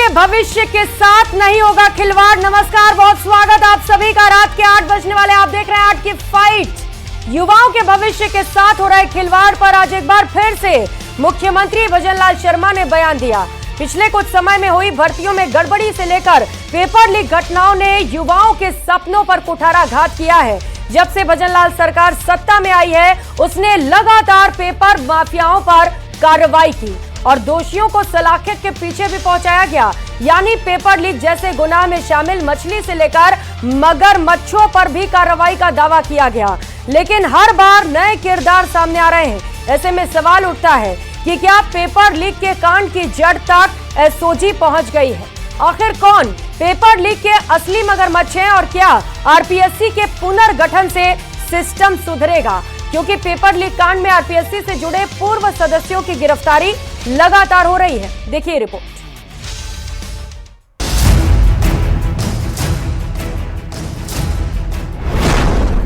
के भविष्य के साथ नहीं होगा खिलवाड़। नमस्कार, बहुत स्वागत आप सभी का। रात के 8 बजने वाले, आप देख रहे हैं 8 की फाइट। युवाओं के भविष्य के साथ हो रहे खिलवाड़ पर आज एक बार फिर से मुख्यमंत्री भजनलाल शर्मा ने बयान दिया। पिछले कुछ समय में हुई भर्तियों में गड़बड़ी से लेकर पेपर लीक घटनाओं ने युवाओं के सपनों पर कुठाराघात किया है। जब से भजनलाल सरकार सत्ता में आई है, उसने लगातार पेपर माफियाओं पर कार्रवाई की और दोषियों को सलाखियत के पीछे भी पहुंचाया गया। यानी पेपर लीक जैसे गुनाह में शामिल मछली से लेकर मगरमच्छों पर भी कार्रवाई का दावा किया गया। लेकिन हर बार नए किरदार सामने आ रहे हैं। ऐसे में सवाल उठता है कि क्या पेपर लीक के कांड की जड़ तक एसओजी पहुंच गई है? आखिर कौन पेपर लीक के असली मगरमच्छ हैं और क्या आरपीएससी के पुनर्गठन से सिस्टम सुधरेगा? क्योंकि पेपर लीक कांड में आरपीएससी से जुड़े पूर्व सदस्यों की गिरफ्तारी लगातार हो रही है। देखिए रिपोर्ट।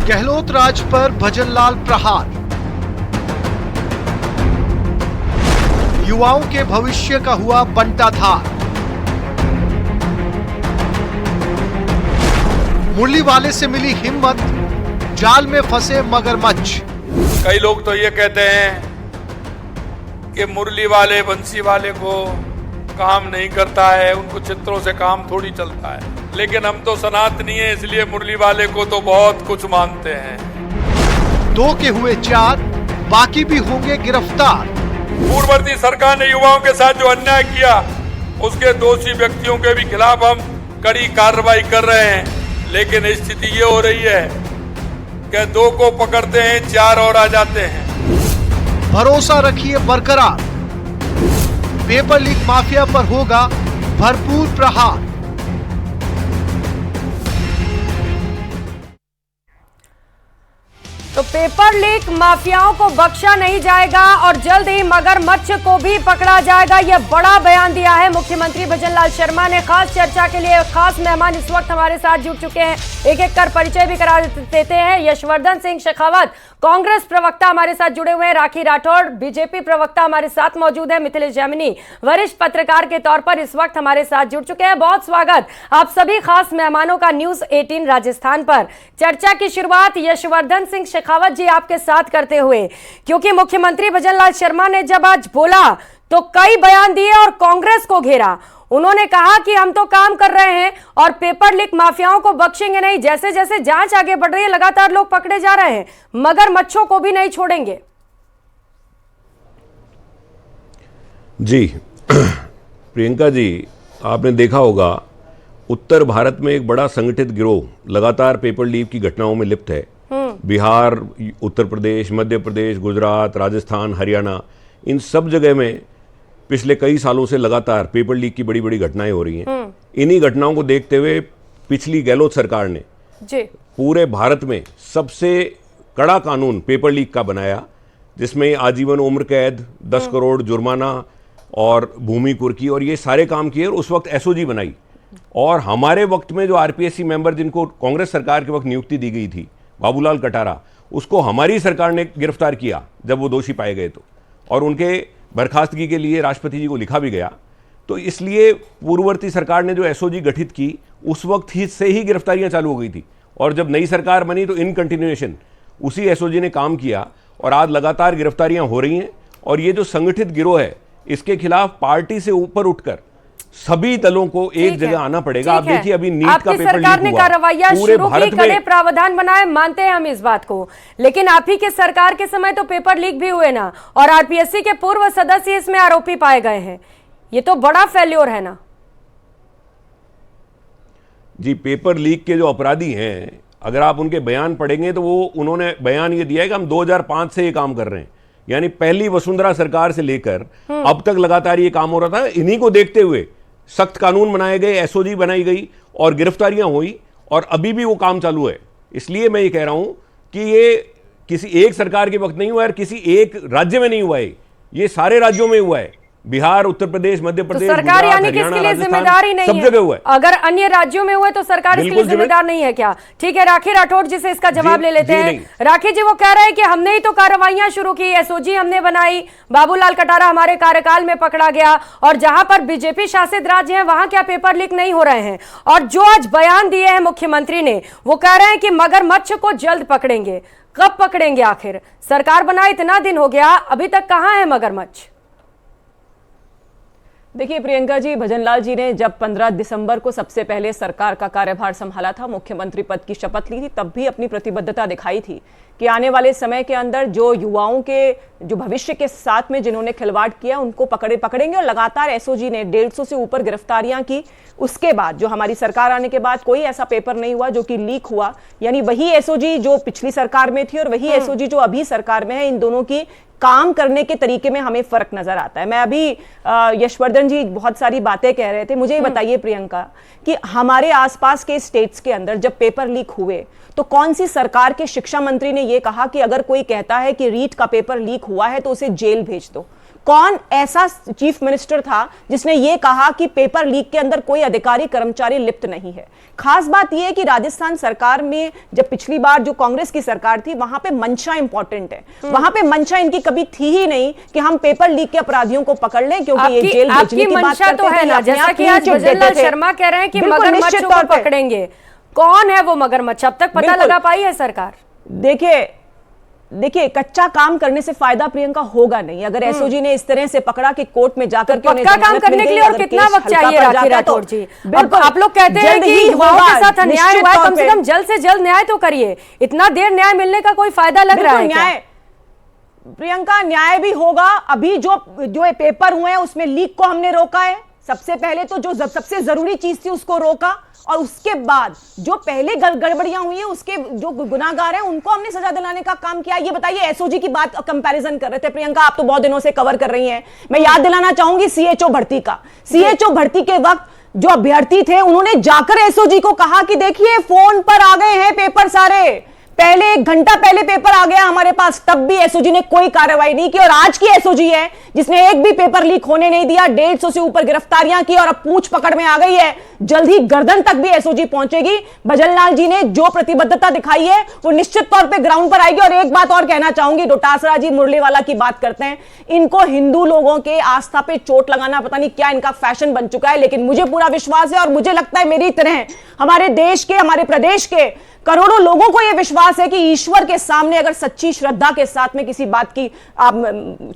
गहलोत राज पर भजनलाल प्रहार, युवाओं के भविष्य का हुआ बंटाधार, मुरली वाले से मिली हिम्मत, जाल में फंसे मगरमच्छ। कई लोग तो ये कहते हैं कि मुरली वाले बंसी वाले को काम नहीं करता है, उनको चित्रों से काम थोड़ी चलता है। लेकिन हम तो सनातनी हैं, इसलिए मुरली वाले को तो बहुत कुछ मानते हैं। 2 के हुए 4, बाकी भी होंगे गिरफ्तार। पूर्ववर्ती सरकार ने युवाओं के साथ जो अन्याय किया, उसके दोषी व्यक्तियों के भी खिलाफ हम कड़ी कार्रवाई कर रहे हैं। लेकिन स्थिति ये हो रही है कि 2 को पकड़ते हैं, 4 और आ जाते हैं। भरोसा रखिए बरकरार, पेपर लीक माफिया पर होगा भरपूर प्रहार। तो पेपर लीक माफियाओं को बख्शा नहीं जाएगा और जल्द ही मगरमच्छ को भी पकड़ा जाएगा। यह बड़ा बयान दिया है मुख्यमंत्री भजनलाल शर्मा ने। खास चर्चा के लिए खास मेहमान इस वक्त हमारे साथ जुड़ चुके हैं। एक एक कर परिचय भी करा देते हैं। यशवर्धन सिंह शेखावत कांग्रेस प्रवक्ता हमारे साथ जुड़े हुए हैं। राखी राठौड़ बीजेपी प्रवक्ता हमारे साथ मौजूद है। मिथिलेश जैमिनी वरिष्ठ पत्रकार के तौर पर इस वक्त हमारे साथ जुड़ चुके हैं। बहुत स्वागत आप सभी खास मेहमानों का न्यूज 18 राजस्थान पर। चर्चा की शुरुआत यशवर्धन सिंह शेखावत जी आपके साथ करते हुए, क्योंकि मुख्यमंत्री भजनलाल शर्मा ने जब आज बोला तो कई बयान दिए और कांग्रेस को घेरा। उन्होंने कहा कि हम तो काम कर रहे हैं और पेपर लीक माफियाओं को बख्शेंगे नहीं। जैसे जैसे जांच आगे बढ़ रही है, लगातार लोग पकड़े जा रहे हैं, मगरमच्छों को भी नहीं छोड़ेंगे। जी प्रियंका जी, आपने देखा होगा उत्तर भारत में एक बड़ा संगठित गिरोह लगातार पेपर लीक की घटनाओं में लिप्त है। बिहार, उत्तर प्रदेश, मध्य प्रदेश, गुजरात, राजस्थान, हरियाणा, इन सब जगह में पिछले कई सालों से लगातार पेपर लीक की बड़ी बड़ी घटनाएं हो रही हैं। इन्हीं घटनाओं को देखते हुए पिछली गहलोत सरकार ने पूरे भारत में सबसे कड़ा कानून पेपर लीक का बनाया, जिसमें आजीवन उम्र कैद, 10 करोड़ जुर्माना और भूमि कुर्की और ये सारे काम किए। और उस वक्त एसओजी बनाई और हमारे वक्त में जो आरपीएससी मेंबर जिनको कांग्रेस सरकार के वक्त नियुक्ति दी गई थी, बाबूलाल कटारा, उसको हमारी सरकार ने गिरफ्तार किया जब वो दोषी पाए गए तो, और उनके बर्खास्तगी के लिए राष्ट्रपति जी को लिखा भी गया। तो इसलिए पूर्ववर्ती सरकार ने जो एसओजी गठित की, उस वक्त ही से ही गिरफ्तारियां चालू हो गई थी। और जब नई सरकार बनी तो इन कंटिन्यूएशन उसी एसओजी ने काम किया और आज लगातार गिरफ्तारियां हो रही हैं। और ये जो संगठित गिरोह है, इसके खिलाफ पार्टी से ऊपर उठकर सभी दलों को एक जगह आना पड़ेगा। आप देखिए अभी नीट का पेपर सरकार ने कार्रवाइयां शुरू की, कड़े प्रावधान बनाए, मानते हैं हम इस बात को। लेकिन आप ही के सरकार के समय तो पेपर लीक भी हुए ना, और आरपीएससी के पूर्व सदस्य इसमें आरोपी पाए गए हैं। ये तो बड़ा फेल्योर है ना जी। पेपर लीक के जो अपराधी हैं, अगर आप उनके बयान पढ़ेंगे तो वो उन्होंने बयान ये दिया है कि हम 2005 से ये काम कर रहे हैं। यानी पहली वसुंधरा सरकार से लेकर अब तक लगातार ये काम हो रहा था। इन्हीं को देखते हुए सख्त कानून बनाए गए, एसओजी बनाई गई और गिरफ्तारियां हुई, और अभी भी वो काम चालू है। इसलिए मैं ये कह रहा हूं कि ये किसी एक सरकार के वक्त नहीं हुआ है, किसी एक राज्य में नहीं हुआ है, ये सारे राज्यों में हुआ है। बिहार, उत्तर प्रदेश, मध्य तो प्रदेश, सरकार गुजरात, यानी कि इसके हरियाणा, लिए राजस्थान, जिम्मेदार ही नहीं सब है। जगह हुआ है। अगर अन्य राज्यों में हुए तो सरकार इसके लिए बिल्कुल जिम्मेदार नहीं है क्या? ठीक है, राखी राठौड़ जी से इसका जवाब ले लेते जी हैं। नहीं। राखी जी, वो कह रहे हैं कि हमने ही तो कार्रवाइयां शुरू की, एसओजी हमने बनाई, बाबूलाल कटारा हमारे कार्यकाल में पकड़ा गया, और जहां पर बीजेपी शासित राज्य है वहां क्या पेपर लीक नहीं हो रहे हैं? और जो आज बयान दिए हैं मुख्यमंत्री ने, वो कह रहे हैं कि मगरमच्छ को जल्द पकड़ेंगे। कब पकड़ेंगे आखिर? सरकार बना इतना दिन हो गया, अभी तक कहां है मगरमच्छ? देखिए प्रियंका जी, भजनलाल जी ने जब 15 दिसंबर को सबसे पहले सरकार का कार्यभार संभाला था, मुख्यमंत्री पद की शपथ ली थी, तब भी अपनी प्रतिबद्धता दिखाई थी कि आने वाले समय के अंदर जो युवाओं के जो भविष्य के साथ में जिन्होंने खिलवाड़ किया उनको पकड़ेंगे। और लगातार एसओजी ने 150 से ऊपर गिरफ्तारियां की। उसके बाद जो हमारी सरकार आने के बाद कोई ऐसा पेपर नहीं हुआ जो कि लीक हुआ। यानी वही एसओजी जो पिछली सरकार में थी और वही एसओजी जो अभी सरकार में है, इन दोनों की काम करने के तरीके में हमें फर्क नजर आता है। मैं अभी यशवर्धन जी बहुत सारी बातें कह रहे थे, मुझे ये बताइए प्रियंका कि हमारे आसपास के स्टेट्स के अंदर जब पेपर लीक हुए तो कौन सी सरकार के शिक्षा मंत्री ने यह कहा कि अगर कोई कहता है कि रीट का पेपर लीक हुआ है तो उसे जेल भेज दो? कौन ऐसा चीफ मिनिस्टर था जिसने यह कहा कि पेपर लीक के अंदर कोई अधिकारी कर्मचारी लिप्त नहीं है? खास बात यह है कि राजस्थान सरकार में जब पिछली बार जो कांग्रेस की सरकार थी वहां पे मंशा इंपॉर्टेंट है। वहां पे मंशा इनकी कभी थी ही नहीं कि हम पेपर लीक के अपराधियों को पकड़ लें, क्योंकि ये जेल भेजने की बात करते तो है ना, जैसा कि आज भजनलाल शर्मा कह रहे हैं कि मगरमच्छ को पकड़ेंगे। कौन है वो मगरमच्छ? अब तक पता लगा पाई है सरकार? देखिए कच्चा काम करने से फायदा प्रियंका होगा नहीं। अगर एसओजी ने इस तरह से पकड़ा कि कोर्ट में जाकर के पक्का काम करने के लिए और कितना वक्त चाहिए राखी राठौड़ जी? अब आप लोग कहते हैं कि युवाओं के साथ अन्याय हुआ है, कम से कम जल्द से जल्द न्याय तो करिए। इतना देर न्याय मिलने का कोई फायदा लग रहा है क्या? प्रियंका, न्याय भी होगा। अभी जो पेपर हुए हैं उसमें लीक को हमने रोका है। सबसे पहले तो जो सबसे जरूरी चीज थी उसको रोका, और उसके बाद जो पहले गड़बड़ियां हुई है उसके जो गुनाहगार हैं उनको हमने सजा दिलाने का काम किया। ये बताइए, एसओजी की बात कंपैरिजन कर रहे थे प्रियंका, आप तो बहुत दिनों से कवर कर रही हैं। मैं याद दिलाना चाहूंगी सीएचओ भर्ती का। सीएचओ भर्ती के वक्त जो अभ्यर्थी थे उन्होंने जाकर एसओजी को कहा कि देखिए फोन पर आ गए हैं पेपर सारे, पहले 1 घंटा पहले पेपर आ गया हमारे पास, तब भी एसओजी ने कोई कार्रवाई नहीं की। और आज की एसओजी है जिसने एक भी पेपर लीक होने नहीं दिया, 150 से ऊपर गिरफ्तारियां की और अब पूछ पकड़ में आ गई है। जल्द ही गर्दन तक भी एसओजी पहुंचेगी। भजनलाल जी ने जो प्रतिबद्धता दिखाई है वो निश्चित तौर पे ग्राउंड पर आएगी। और एक बात और कहना चाहूंगी, डोटासरा जी मुरलीवाला की बात करते हैं, इनको हिंदू लोगों के आस्था पे चोट लगाना पता नहीं क्या इनका फैशन बन चुका है, लेकिन मुझे पूरा विश्वास है और मुझे लगता है मेरी तरह हमारे देश के, हमारे प्रदेश के करोड़ों लोगों को यह विश्वास है कि ईश्वर के सामने अगर सच्ची श्रद्धा के साथ में किसी बात की आप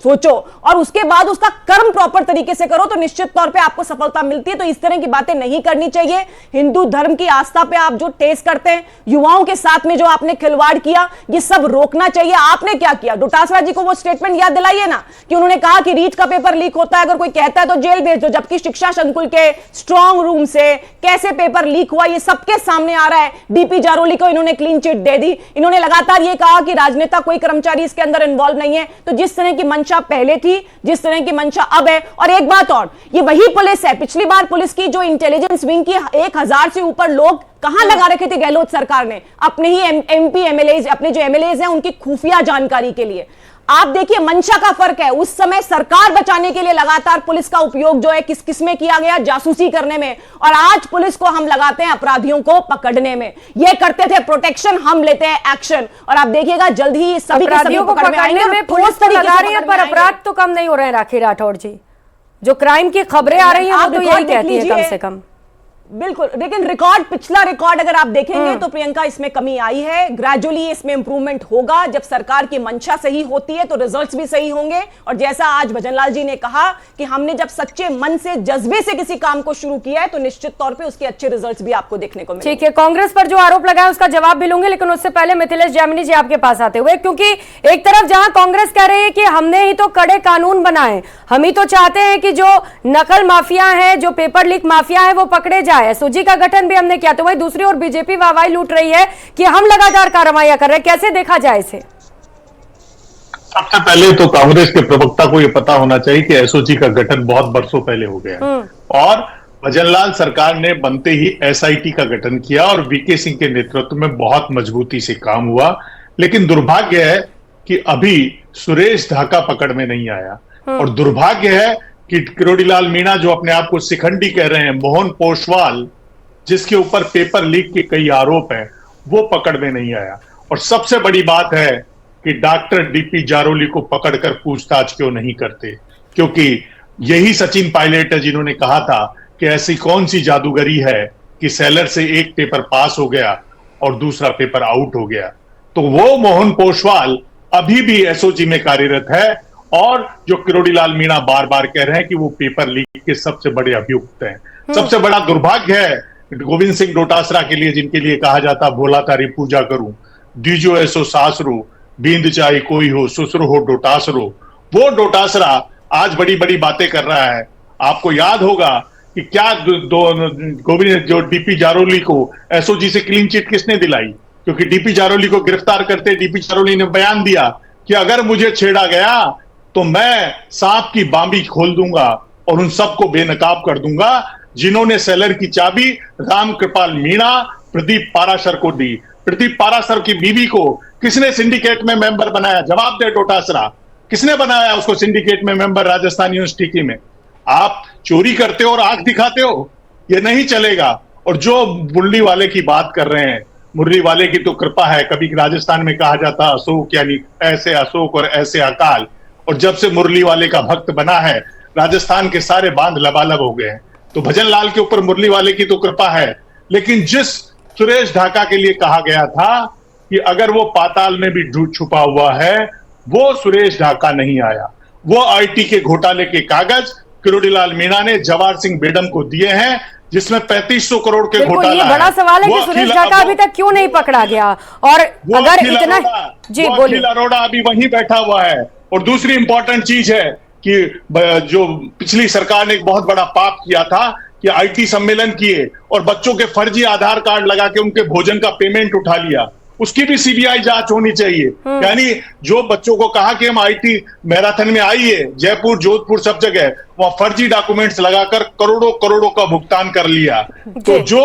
सोचो और उसके बाद उसका कर्म प्रॉपर तरीके से करो तो निश्चित तौर पे आपको सफलता मिलती है। तो इस तरह की बातें नहीं करनी चाहिए। हिंदू धर्म की आस्था पे आप जो टेस्ट करते हैं, युवाओं के साथ में जो आपने खिलवाड़ किया, ये सब रोकना चाहिए। आपने क्या किया? डोटासरा जी को वो स्टेटमेंट याद दिलाइए ना कि उन्होंने कहा कि रीट का पेपर लीक होता है, अगर कोई कहता है तो जेल भेज दो, जबकि शिक्षा संकुल के स्ट्रांग रूम से कैसे पेपर लीक हुआ ये सबके सामने आ रहा है। डीपी जारोली को इन्होंने क्लीन चिट दे दी। इन्होंने लगातार ये कहा कि राजनेता कोई कर्मचारी इसके अंदर इन्वॉल्व नहीं है। तो जिस तरह की मंशा पहले थी, जिस तरह की मंशा अब है, और एक बात और, ये वही पुलिस है, पिछली बार पुलिस की जो इंटेलिजेंस विंग की 1000 से ऊपर लोग कहां लगा रखे थे गहलोत सरकार ने? अपने ही एमपी एमएलए, अपने जो एमएलए हैं उनकी खुफिया जानकारी के लिए। आप देखिए मंशा का फर्क है। उस समय सरकार बचाने के लिए लगातार पुलिस का उपयोग जो है किस में किया गया? जासूसी करने में। और आज पुलिस को हम लगाते हैं अपराधियों को पकड़ने में। ये करते थे प्रोटेक्शन, हम लेते हैं एक्शन। और आप देखिएगा जल्द ही सभी के सभी पकड़ में आएंगे। पुलिस तो लगा रही है पर अपराध तो कम नहीं हो रहे हैं राखी राठौड़ जी। जो क्राइम की खबरें आ रही हैं वो तो यही कहती है कम से कम। बिल्कुल, लेकिन पिछला रिकॉर्ड अगर आप देखेंगे तो प्रियंका इसमें कमी आई है। ग्रेजुअली इसमें इंप्रूवमेंट होगा। जब सरकार की मंशा सही होती है तो रिजल्ट्स भी सही होंगे। और जैसा आज भजनलाल जी ने कहा कि हमने जब सच्चे मन से, जज्बे से किसी काम को शुरू किया है तो निश्चित तौर पे उसके अच्छे रिजल्ट्स भी आपको देखने को मिलेंगे। ठीक है, कांग्रेस पर जो आरोप लगा है उसका जवाब भी लूंगे, लेकिन उससे पहले मिथिलेश जामिनी जी आपके पास आते हुए, क्योंकि एक तरफ जहां कांग्रेस कह रही है कि हमने ही तो कड़े कानून बनाए, हम ही तो चाहते हैं कि जो नकल माफिया है, जो पेपर लीक माफिया है वो पकड़े जाए, एसओजी का गठन भी हमने किया, तो वही दूसरी ओर बीजेपी वाहवाही लूट रही है कि हम लगातार कार्रवाइयां कर रहे हैं। कैसे देखा जाए इसे? सबसे पहले तो कांग्रेस के प्रवक्ता को यह पता होना चाहिए कि एसओजी का गठन बहुत बरसों पहले हो गया और भजनलाल सरकार ने बनते ही एसआईटी का गठन किया और वीके सिंह के नेतृत्व में बहुत मजबूती से काम हुआ। लेकिन दुर्भाग्य है कि अभी सुरेश ढाका पकड़ में नहीं आया और दुर्भाग्य है कि किरोड़ीलाल मीणा जो अपने आप को शिखंडी कह रहे हैं, मोहन पोशवाल जिसके ऊपर पेपर लीक के कई आरोप हैं, वो पकड़ में नहीं आया। और सबसे बड़ी बात है कि डॉक्टर डीपी जारोली को पकड़कर पूछताछ क्यों नहीं करते, क्योंकि यही सचिन पायलट है जिन्होंने कहा था कि ऐसी कौन सी जादूगरी है कि सेलर से एक पेपर पास हो गया और दूसरा पेपर आउट हो गया। तो वो मोहन पोशवाल अभी भी एसओजी में कार्यरत है, और जो किरोड़ीलाल मीणा बार बार कह रहे हैं कि वो पेपर लीक के सबसे बड़े अभियुक्त हैं। सबसे बड़ा दुर्भाग्य है गोविंद सिंह डोटासरा के लिए, जिनके लिए कहा जाता भोला तारी पूजा करूं, दीजो ऐसो सासरू, बींद चाहे कोई हो, ससुर हो डोटासरो। वो डोटासरा आज बड़ी बड़ी बातें कर रहा है। आपको याद होगा कि क्या गोविंद जो डीपी जारोली को एसओजी से क्लीन चिट किसने दिलाई, क्योंकि डीपी जारोली को गिरफ्तार करते डीपी जारोली ने बयान दिया कि अगर मुझे छेड़ा गया तो मैं सांप की बांबी खोल दूंगा और उन सबको बेनकाब कर दूंगा जिन्होंने सेलर की चाबी राम कृपाल मीणा, प्रदीप पाराशर को दी। प्रदीप पाराशर की बीवी को किसने सिंडिकेट में मेंबर बनाया? जवाब दे डोटासरा, किसने बनाया उसको सिंडिकेट में मेंबर राजस्थान यूनिवर्सिटी में? आप चोरी करते हो और आंख दिखाते हो, ये नहीं चलेगा। और जो मुरली वाले की बात कर रहे हैं, मुरली वाले की तो कृपा है। कभी राजस्थान में कहा जाता अशोक यानी ऐसे अशोक और ऐसे अकाल, और जब से मुरली वाले का भक्त बना है राजस्थान के सारे बांध लबालब हो गए हैं। तो भजन लाल के ऊपर मुरली वाले की तो कृपा है, लेकिन जिस सुरेश ढाका के लिए कहा गया था कि अगर वो पाताल में भी छुपा हुआ है, वो सुरेश ढाका नहीं आया। वो आईटी के घोटाले के कागज किरोड़ीलाल मीणा ने जवाहर सिंह बेडम को दिए हैं, जिसमें 3500 करोड़ के घोटाला ये बड़ा सवाल है कि सुरेश ढाका अभी तक क्यों नहीं पकड़ा गया। और अगर इतना जी बोलिए, अरोड़ा अभी वहीं बैठा हुआ है। और दूसरी इंपॉर्टेंट चीज है कि जो पिछली सरकार ने एक बहुत बड़ा पाप किया था कि आईटी सम्मेलन किए और बच्चों के फर्जी आधार कार्ड लगा के उनके भोजन का पेमेंट उठा लिया, उसकी भी सीबीआई जांच होनी चाहिए। यानी जो बच्चों को कहा कि हम आईटी मैराथन में आइए, जयपुर जोधपुर सब जगह वहां फर्जी डॉक्यूमेंट्स लगाकर करोड़ों करोड़ों का भुगतान कर लिया। तो जो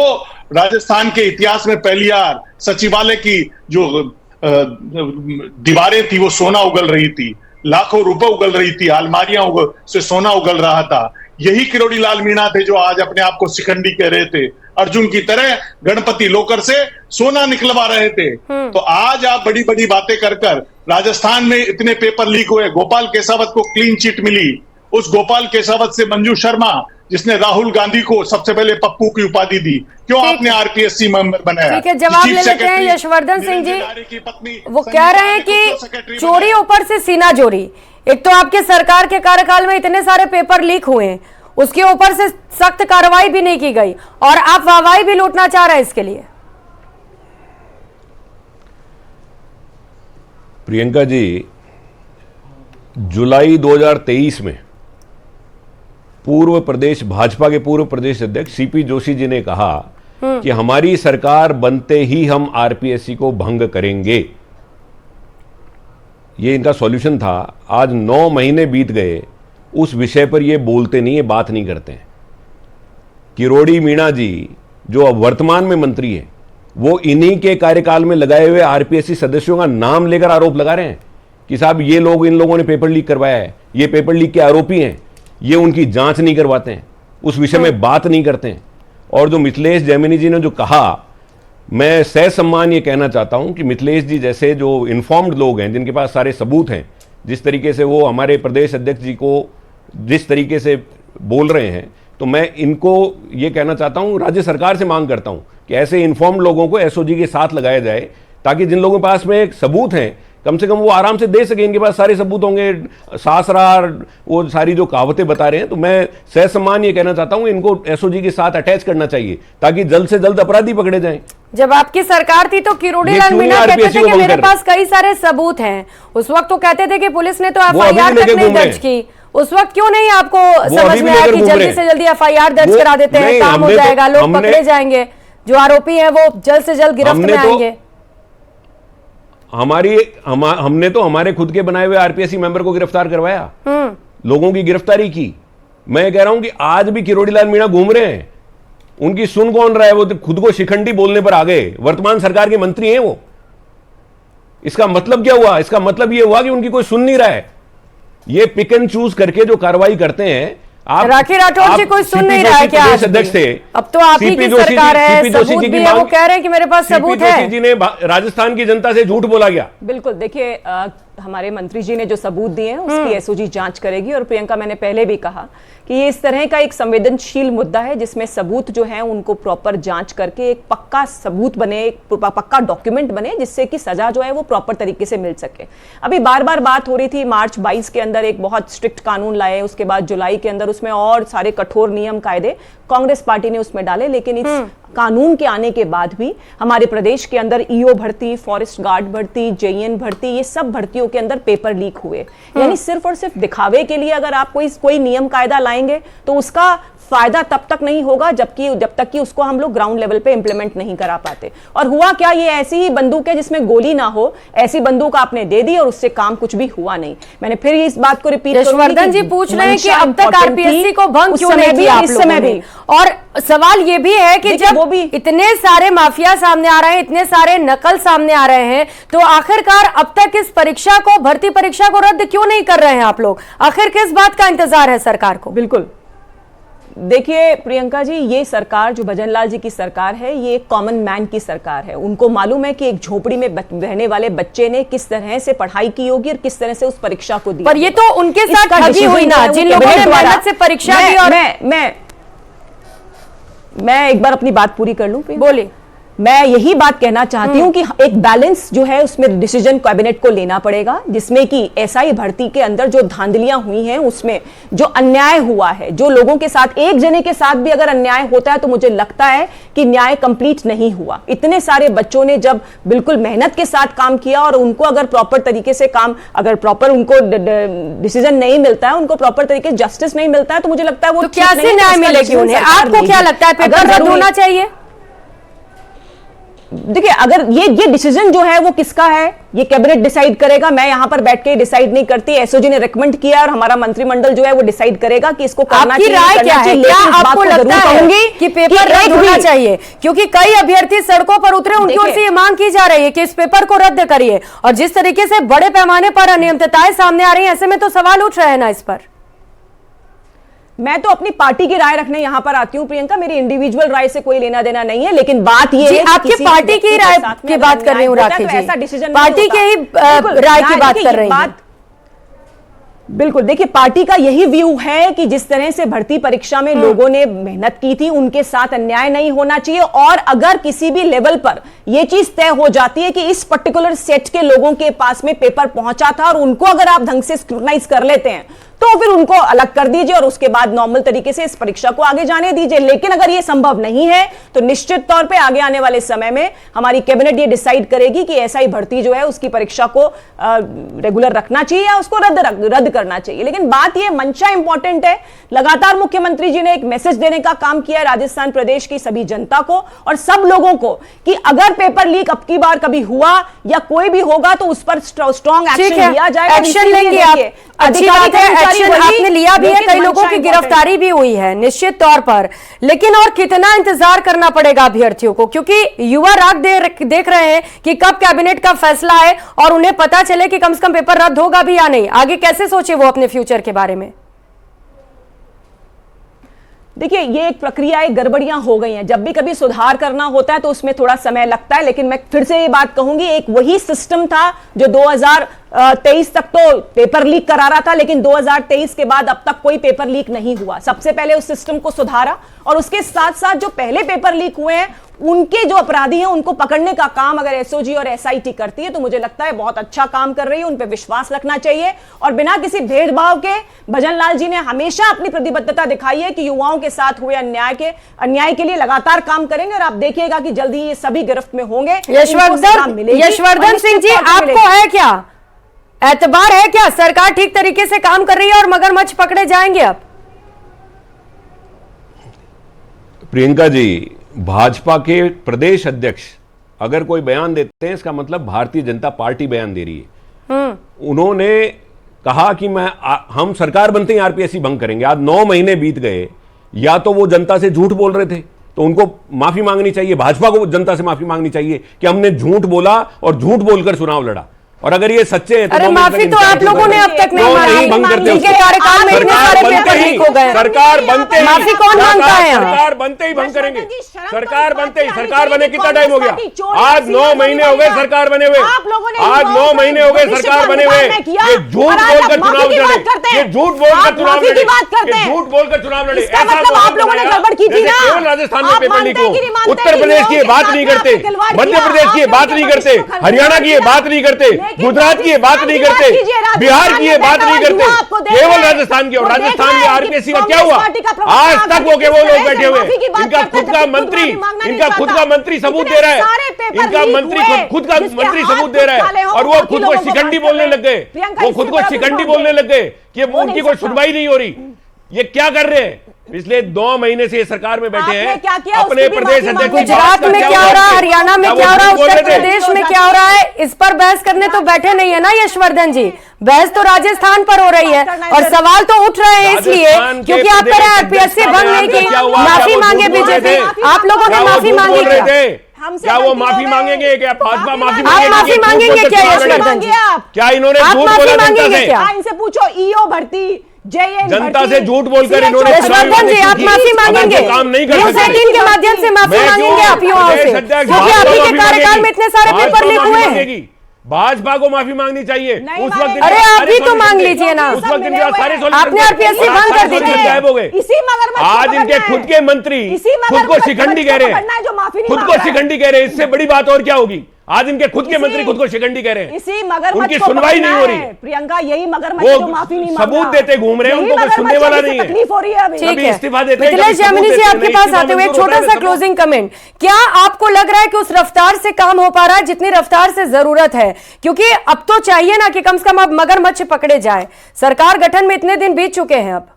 राजस्थान के इतिहास में पहली बार सचिवालय की जो दीवारें थी वो सोना उगल रही थी, लाखों रुपए उगल रही थी, अलमारियां से सोना उगल रहा था, यही किरोड़ीलाल मीणा थे जो आज अपने आप को शिखंडी कह रहे थे, अर्जुन की तरह गणपति लोकर से सोना निकलवा रहे थे। तो आज आप बड़ी बड़ी बातें कर राजस्थान में इतने पेपर लीक हुए, गोपाल केसावत को क्लीन चिट मिली, उस गोपाल केसावत से मंजू शर्मा जिसने राहुल गांधी को सबसे पहले पप्पू की उपाधि दी, क्यों आपने आरपीएससी मेंबर बनाया? ठीक है, जवाब ले लेते हैं यशवर्धन सिंह जी। वो कह रहे हैं कि चोरी ऊपर से सीना चोरी। एक तो आपके सरकार के कार्यकाल में इतने सारे पेपर लीक हुए हैं, उसके ऊपर से सख्त कार्रवाई भी नहीं की गई, और आप वाहवाही भी लूटना चाह रहे हैं इसके लिए। प्रियंका जी, जुलाई 2023 में पूर्व प्रदेश भाजपा के पूर्व प्रदेश अध्यक्ष सीपी जोशी जी ने कहा कि हमारी सरकार बनते ही हम आरपीएससी को भंग करेंगे। ये इनका सॉल्यूशन था। आज 9 महीने बीत गए, उस विषय पर ये बोलते नहीं है, बात नहीं करते हैं। किरोड़ी मीणा जी जो अब वर्तमान में मंत्री हैं, वो इन्हीं के कार्यकाल में लगाए हुए आरपीएससी सदस्यों का नाम लेकर आरोप लगा रहे हैं कि साहब ये लोग, इन लोगों ने पेपर लीक करवाया है, ये पेपर लीक के आरोपी हैं। ये उनकी जांच नहीं करवाते हैं, उस विषय में बात नहीं करते हैं। और जो मिथिलेश जैमिनी जी ने जो कहा, मैं सहसम्मान ये कहना चाहता हूं कि मिथिलेश जी जैसे जो इन्फॉर्म्ड लोग हैं, जिनके पास सारे सबूत हैं, जिस तरीके से वो हमारे प्रदेश अध्यक्ष जी को जिस तरीके से बोल रहे हैं, तो मैं इनको ये कहना चाहता हूं, राज्य सरकार से मांग करता हूं कि ऐसे इन्फॉर्म्ड लोगों को एसओजी के साथ लगाया जाए, ताकि जिन लोगों के पास में सबूत हैं कम से कम वो आराम से दे सके। इनके पास सारे सबूत होंगे, सासरार, वो सारी जो कहावतें बता रहे हैं। तो मैं सहसम्मान ये कहना चाहता हूं, इनको एसओजी के साथ अटैच करना चाहिए ताकि जल्द से जल्द अपराधी पकड़े जाएं। जब आपकी सरकार थी तो किरोड़ीलाल मीणा कहते थे कि मेरे पास कई सारे सबूत हैं। उस वक्त तो कहते थे कि पुलिस ने तो एफआईआर तक नहीं दर्ज की। उस वक्त क्यों नहीं आपको समझ में आया कि जल्दी से जल्दी एफआईआर दर्ज करा देते हैं, काम हो जाएगा, लोग पकड़े जाएंगे, जो आरोपी हैं वो जल्द से जल्द गिरफ्त में आएंगे? हमने तो हमारे खुद के बनाए हुए आरपीएससी मेंबर को गिरफ्तार करवाया, लोगों की गिरफ्तारी की। मैं कह रहा हूं कि आज भी किरोड़ीलाल मीणा घूम रहे हैं, उनकी सुन कौन रहा है? वो खुद को शिखंडी बोलने पर आ गए, वर्तमान सरकार के मंत्री हैं वो। इसका मतलब क्या हुआ? इसका मतलब यह हुआ कि उनकी कोई सुन नहीं रहा है। ये पिक एंड चूज करके जो कार्रवाई करते हैं, आप राखी राठौर जी कोई सुन नहीं रहा है क्या? प्रदेश अध्यक्ष थे, अब तो आप ही की सरकार है, सबूत भी है, वो कह रहे हैं कि मेरे पास सबूत है। जोशी जी ने राजस्थान की जनता से झूठ बोला गया। बिल्कुल, देखिए हमारे मंत्री जी ने जो सबूत दिए हैं उसकी एसओजी जांच करेगी। और प्रियंका, मैंने पहले भी कहा कि ये इस तरह का एक संवेदनशील मुद्दा है जिसमें सबूत जो है उनको प्रॉपर जांच करके एक पक्का सबूत बने, एक पक्का डॉक्यूमेंट बने जिससे कि सजा जो है वो प्रॉपर तरीके से मिल सके। अभी बार बार बात हो रही थी मार्च 22 के अंदर एक बहुत स्ट्रिक्ट कानून लाए, उसके बाद जुलाई के अंदर उसमें और सारे कठोर नियम कायदे कांग्रेस पार्टी ने उसमें डाले, लेकिन इस कानून के आने के बाद भी हमारे प्रदेश के अंदर ईओ भर्ती, फॉरेस्ट गार्ड भर्ती, जेईएन भर्ती, ये सब भर्तियों के अंदर पेपर लीक हुए। यानी सिर्फ और सिर्फ दिखावे के लिए अगर आप कोई नियम कायदा लाएंगे तो उसका फायदा तब तक नहीं होगा जब तक कि उसको हम लोग ग्राउंड लेवल पे इंप्लीमेंट नहीं करा पाते। और हुआ क्या, ये ऐसी ही बंदूक है जिसमें गोली ना हो, ऐसी बंदूक आपने दे दी और उससे काम कुछ भी हुआ नहीं। मैंने फिर इस बात को रिपीट करूंगी, यशवर्धन जी पूछ रहे हैं कि अब तक आरपीएससी को भंग क्यों नहीं किया आप लोगों ने? और सवाल ये भी है कि जब वो भी इतने सारे माफिया सामने आ रहे हैं, इतने सारे नकल सामने आ रहे हैं, तो आखिरकार अब तक इस परीक्षा को, भर्ती परीक्षा को रद्द क्यों नहीं कर रहे हैं आप लोग? आखिर किस बात का इंतजार है सरकार को? बिल्कुल, देखिए प्रियंका जी, ये सरकार जो भजनलाल जी की सरकार है, ये एक कॉमन मैन की सरकार है। उनको मालूम है कि एक झोपड़ी में रहने वाले बच्चे ने किस तरह से पढ़ाई की होगी और किस तरह से उस परीक्षा को दी। पर ये तो उनके साथ ठगी हुई ना, जिन लोगों ने मेहनत से परीक्षा दी। और मैं एक बार अपनी बात पूरी कर लूं। बोलिए। मैं यही बात कहना चाहती हूं कि एक बैलेंस जो है उसमें डिसीजन कैबिनेट को लेना पड़ेगा, जिसमें कि एसआई भर्ती के अंदर जो धांधलियां हुई हैं, उसमें जो अन्याय हुआ है, जो लोगों के साथ, एक जने के साथ भी अगर अन्याय होता है तो मुझे लगता है कि न्याय कंप्लीट नहीं हुआ। इतने सारे बच्चों ने जब बिल्कुल मेहनत के साथ काम किया और उनको अगर प्रॉपर तरीके से अगर प्रॉपर उनको डिसीजन नहीं मिलता है, उनको प्रॉपर तरीके से जस्टिस नहीं मिलता है, तो मुझे लगता है वो तो कैसे न्याय मिलेगी उन्हें? आपको क्या लगता है पेपर रद्द होना चाहिए? देखिए, अगर ये डिसीजन जो है वो किसका है, ये कैबिनेट डिसाइड करेगा। मैं यहां पर बैठ के डिसाइड नहीं करती, एसओजी ने रिकमेंड किया और हमारा मंत्रिमंडल जो है वो डिसाइड करेगा कि इसको करना चाहिए। आपकी राय क्या है? क्या आपको लगता है कि पेपर रद्द होना चाहिए? क्योंकि कई अभ्यर्थी सड़कों पर उतरे, उनकी ओर से ये मांग की जा रही है कि इस पेपर को रद्द करिए, और जिस तरीके से बड़े पैमाने पर अनियमितताएं सामने आ रही है, ऐसे में तो सवाल उठ रहे हैं ना इस पर। मैं तो अपनी पार्टी की राय रखने यहां पर आती हूं प्रियंका, मेरी इंडिविजुअल राय से कोई लेना देना नहीं है, लेकिन बात ये है आपकी पार्टी की राय की बात कर रही हूं राखी जी, ऐसा डिसीजन पार्टी के ही राय की बात कर रही हूं। बिल्कुल, देखिए पार्टी का यही व्यू है कि जिस तरह से भर्ती परीक्षा में लोगों ने मेहनत की थी, उनके साथ अन्याय नहीं होना चाहिए। और अगर किसी भी लेवल पर यह चीज तय हो जाती है कि इस पर्टिकुलर सेट के लोगों के पास में पेपर पहुंचा था और उनको अगर आप ढंग से स्क्रूटनाइज कर लेते हैं तो फिर उनको अलग कर दीजिए और उसके बाद नॉर्मल तरीके से इस परीक्षा को आगे जाने दीजिए। लेकिन अगर ये संभव नहीं है तो निश्चित तौर पे आगे आने वाले समय में हमारी कैबिनेट ये डिसाइड करेगी कि एसआई भर्ती जो है उसकी परीक्षा को रेगुलर रखना चाहिए या उसको रद्द करना चाहिए। लेकिन बात ये मंशा इंपॉर्टेंट है। लगातार मुख्यमंत्री जी ने एक मैसेज देने का काम किया है राजस्थान प्रदेश की सभी जनता को और सब लोगों को कि अगर पेपर लीक अब की बार कभी हुआ या कोई भी होगा तो उस पर स्ट्रॉन्ग एक्शन लिया जाएगा। एक्शन लेंगे आप, अच्छी बात है, एक्शन आपने लिया भी है, कई लोगों की गिरफ्तारी भी हुई है निश्चित तौर पर। लेकिन और कितना इंतजार करना पड़ेगा अभ्यर्थियों को, क्योंकि युवा राह देख रहे हैं कि कब कैबिनेट का फैसला है और उन्हें पता चले कि कम से कम पेपर रद्द होगा भी या नहीं। आगे कैसे सोचे वो अपने फ्यूचर के बारे में? देखिए, ये एक प्रक्रिया, एक गड़बड़ियां हो गई हैं। जब भी कभी सुधार करना होता है तो उसमें थोड़ा समय लगता है, लेकिन मैं फिर से ये बात कहूंगी, एक वही सिस्टम था जो 2023 तक तो पेपर लीक करा रहा था, लेकिन 2023 के बाद अब तक कोई पेपर लीक नहीं हुआ। सबसे पहले उस सिस्टम को सुधारा और उसके साथ साथ जो पहले पेपर लीक हुए हैं उनके जो अपराधी हैं उनको पकड़ने का काम अगर एसओजी और एसआईटी करती है तो मुझे लगता है बहुत अच्छा काम कर रही है। उन पे विश्वास रखना चाहिए और बिना किसी भेदभाव के भजनलाल जी ने हमेशा अपनी प्रतिबद्धता दिखाई है कि युवाओं के साथ हुए अन्याय के लिए लगातार काम करेंगे और आप देखिएगा कि जल्दी ये सभी गिरफ्त में होंगे। यशवर्धन सिंह जी, आपको है क्या एतबार है क्या सरकार ठीक तरीके से काम कर रही है और मगरमच्छ पकड़े जाएंगे? अब प्रियंका जी, भाजपा के प्रदेश अध्यक्ष अगर कोई बयान देते हैं इसका मतलब भारतीय जनता पार्टी बयान दे रही है। उन्होंने कहा कि हम सरकार बनते ही आरपीएससी भंग करेंगे। आज 9 महीने बीत गए, या तो वो जनता से झूठ बोल रहे थे तो उनको माफी मांगनी चाहिए, भाजपा को जनता से माफी मांगनी चाहिए कि हमने झूठ बोला और झूठ बोलकर चुनाव लड़ा, और अगर ये सच्चे हैं तो अरे 2 मिनट माफी तक तो आप इंतजार लोगों ने अब तक नहीं नहीं भंग मांगी, करते इनके उसको। कार्यकाल में इतने सारे सरकार पेपर बनते ही लीक हो गए। सरकार बनते ही माफी कौन मांगता है यहाँ? सरकार बनते ही भंग करेंगे। सरकार बनते ही, सरकार सरकार बने कितना टाइम हो गया? आज 9 महीने हो गए सरकार बने हुए। आज 9 महीने हो गए सरकार बने हुए। ये झूठ बोलकर चुनाव लड़े, ये झूठ बोलकर चुनाव लड़े, ये झूठ बोलकर चुनाव लड़े। इसका ऐसा मतलब आप लोगों ने गड़बड़ की थी जैसे ना। केवल राजस्थान में आप पेपर लीक मानते हो, हैं कि नहीं मानते उत्तर कि प्रदेश की ये लोगों बात के नहीं साथ करते, आपने खिलवाड़ मध्य किया, प्रदेश की ये आपने बात नहीं करते, पेपर लीक हरियाणा की ये किया। बात नहीं करते, लेकिन गुजरात की ये बात नहीं राजस्थान करते, की बात कीजिए, बिहार राजस्थान की ये में बात बैठा नहीं हुआ करते, युवा आपको देख केवल रहा है। राजस्थान की। और वो देख राजस्थान रहा में है कि आरपीएससी का क्या कांग्रेस हुआ? पार्टी का प्रवक्ता आज तक वो के वो किस लोग तरह बैठे से हुए, माफी की बात इनका करते खुद हैं, का जबकि मंत्री, खुद माफी मांगना नहीं इनका खुद चाहता। का मंत्री सबूत इतने दे रहा सारे है, पेपर इनका लीक मंत्री हुए, खुद का जिसके मंत्री हाथ सबूत दे रहा काले है, हों, और वो बाकी खुद को लोगों को शिकंडी बात बोलने कर लग गए, प्रियंका वो इसकी खुद को तरफ शिकंडी ध्यान बोलने दे। लग गए कि वो उनकी नहीं कोई सकता। सुनवाई नहीं हो रही। ये क्या कर रहे हैं? पिछले 2 महीने से ये सरकार में बैठे आपने हैं, क्या किया? अपने उसकी भी प्रदेश माफी अध्यक्ष मांगे। गुजरात में क्या हो रहा है, हरियाणा में क्या हो रहा है, उत्तर प्रदेश में क्या हो रहा है, इस पर बहस करने तो बैठे नहीं है ना यशवर्धन जी। बहस तो राजस्थान पर हो रही है और सवाल तो उठ रहे हैं इसलिए क्योंकि आप कह रहे हैं आरपीएससी भंग नहीं की, माफी मांगे बीजेपी। आप लोगों ने माफी मांगी क्या? क्या वो माफी मांगेंगे? क्या भाजपा माफी आप मांगेगी? माफी मांगेंगे क्या यशवर्धन जी? क्या इन्होंने आप झूठ माफी बोला जनता मांगेंगे से? क्या? हाँ, इनसे पूछो ईओ भर्ती, JN जनता भर्ती, से झूठ बोलकर CHO इन्होंने यशवर्धन जी आप माफी मांगेंगे? अगर वो काम नहीं कर न्यूज़ सकते। 18 के माध्यम से माफी मैं मांगेंगे क्यों? आप युवाओं से, प्रदेश अध्यक्ष क्योंकि भाजपा आपके माफी कार्यकाल में मांगेगी। इतने सारे पेपर भाजपा लीक माफी हुए हैं। मांगेगी। भाजपा को माफी मांगनी चाहिए। नहीं उस वक्त मांगेगी। इनके अरे आप सारे भी तो सॉल्यूशन मांग थे। लीजिए ना। उस वक्त इनके सारे सॉल्यूशन आपने थे। आरपीएससी और बंद आज कर सारे दी थी। सॉल्यूशन गायब हो गए। इसी मगरमच्छ को आज इनके पकड़ना खुद है। के मंत्री इसी खुद को मगरमच्छ शिकंडी को कह रहे पकड़ना है जो माफी हैं, नहीं खुद मांग को रहा है। शिकंडी कह रहे हैं। इससे बड़ी बात और क्या होगी? आज इनके खुद के इसी- मंत्री खुद को शिकंडी कह रहे हैं। इसी मगरमच्छ उनकी को सुनवाई नहीं पकड़ना हो रही। है। प्रियंका यही मगरमच्छ वो जो माफी नहीं मांग सबूत रहा। देते घूम रहे हैं, यही उनको कोई सुनने मगरमच्छ वाला जिसे नहीं है। तकलीफ हो रही है अभी। ठीक कभी है इस्तीफा देते हैं, मिथिलेश कभी सबूत जैमिनी जी देते हैं, आपके नहीं पास इस्तीफा आते हुए एक मंजूर होता छोटा है, सा क्लोजिंग कमेंट, क्या आपको लग रहा है कि उस रफ्तार से काम हो पा रहा है जितनी रफ्तार से जरूरत है? क्योंकि अब तो चाहिए ना कि कम से कम अब मगरमच्छ पकड़े जाए। सरकार गठन में इतने दिन बीत चुके हैं। अब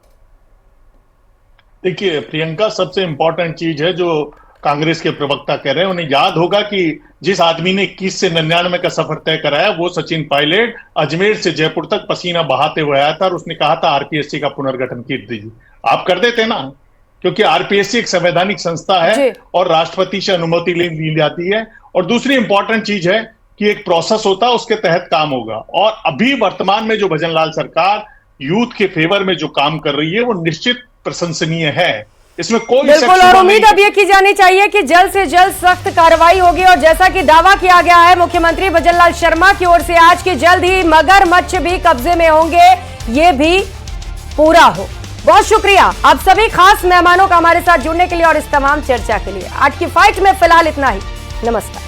देखिए प्रियंका, सबसे इंपॉर्टेंट चीज है जो कांग्रेस के प्रवक्ता कह रहे हैं, उन्हें याद होगा कि जिस आदमी ने 21 से 99 का सफर तय कराया वो सचिन पायलट अजमेर से जयपुर तक पसीना बहाते हुए आया था और उसने कहा था आरपीएससी का पुनर्गठन कर दीजिए। आप कर देते ना, क्योंकि आरपीएससी एक संवैधानिक संस्था जी। है और राष्ट्रपति से अनुमति ली जाती है। और दूसरी इंपॉर्टेंट चीज है कि एक प्रोसेस होता है, उसके तहत काम होगा। और अभी वर्तमान में जो भजनलाल सरकार यूथ के फेवर में जो काम कर रही है वो निश्चित प्रशंसनीय है, इसमें कोई शक बिल्कुल, और शुबा उम्मीद नहीं अब ये की जानी चाहिए कि जल्द से जल्द सख्त कार्रवाई होगी। और जैसा कि दावा किया गया है मुख्यमंत्री भजनलाल शर्मा की ओर से आज की जल्द ही मगरमच्छ भी कब्जे में होंगे, ये भी पूरा हो। बहुत शुक्रिया आप सभी खास मेहमानों का हमारे साथ जुड़ने के लिए और इस तमाम चर्चा के लिए। आज की फाइट में फिलहाल इतना ही। नमस्कार।